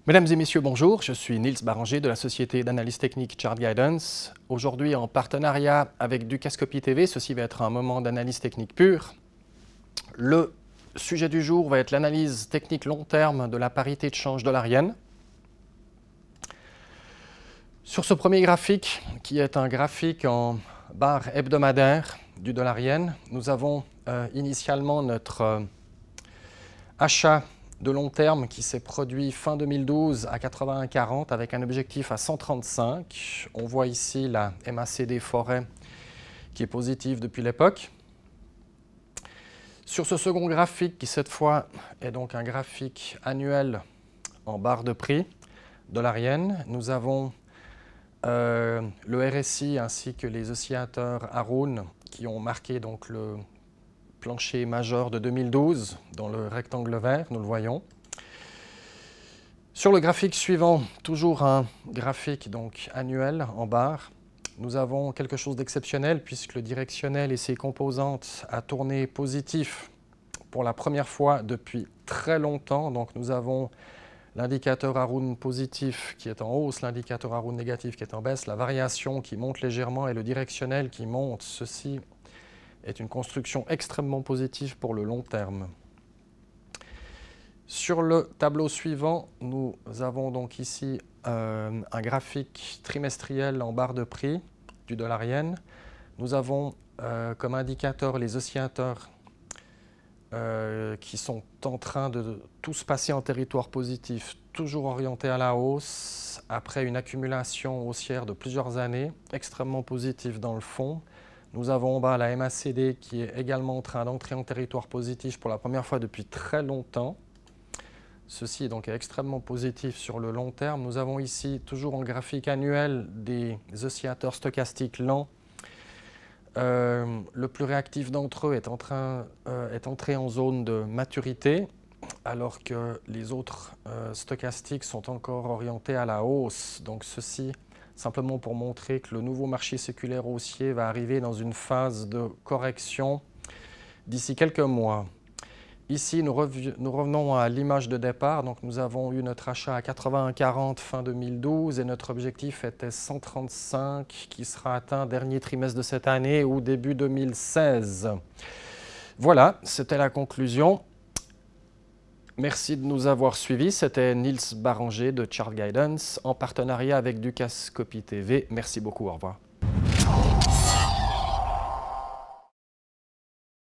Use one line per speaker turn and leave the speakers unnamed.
Mesdames et messieurs, bonjour. Je suis Niels Baranger de la société d'analyse technique Chart Guidance. Aujourd'hui, en partenariat avec Dukascopy TV, ceci va être un moment d'analyse technique pure. Le sujet du jour va être l'analyse technique long terme de la parité de change dollarienne. Sur ce premier graphique, qui est un graphique en barre hebdomadaire du dollar yen, nous avons initialement notre achat de long terme qui s'est produit fin 2012 à 81,40 avec un objectif à 135. On voit ici la MACD forêt qui est positive depuis l'époque. Sur ce second graphique qui cette fois est donc un graphique annuel en barre de prix dollarienne, nous avons le RSI ainsi que les oscillateurs Haroun qui ont marqué donc le plancher majeur de 2012 dans le rectangle vert, nous le voyons. Sur le graphique suivant, toujours un graphique donc annuel en barre, nous avons quelque chose d'exceptionnel puisque le directionnel et ses composantes a tourné positif pour la première fois depuis très longtemps. Donc nous avons l'indicateur Haroun positif qui est en hausse, l'indicateur Haroun négatif qui est en baisse, la variation qui monte légèrement et le directionnel qui monte. Ceci est une construction extrêmement positive pour le long terme. Sur le tableau suivant, nous avons donc ici un graphique trimestriel en barre de prix du dollar yen. Nous avons comme indicateur les oscillateurs qui sont en train de tous passer en territoire positif, toujours orientés à la hausse, après une accumulation haussière de plusieurs années, extrêmement positive dans le fond. Nous avons en bas la MACD qui est également en train d'entrer en territoire positif pour la première fois depuis très longtemps. Ceci est donc extrêmement positif sur le long terme. Nous avons ici, toujours en graphique annuel, des oscillateurs stochastiques lents. Le plus réactif d'entre eux est entré en zone de maturité, alors que les autres stochastiques sont encore orientés à la hausse. Donc ceci, simplement pour montrer que le nouveau marché séculaire haussier va arriver dans une phase de correction d'ici quelques mois. Ici, nous revenons à l'image de départ. Donc, nous avons eu notre achat à 81,40 fin 2012 et notre objectif était 135 qui sera atteint dernier trimestre de cette année ou début 2016. Voilà, c'était la conclusion. Merci de nous avoir suivis. C'était Niels Baranger de Chart Guidance en partenariat avec Dukascopy TV. Merci beaucoup, au revoir.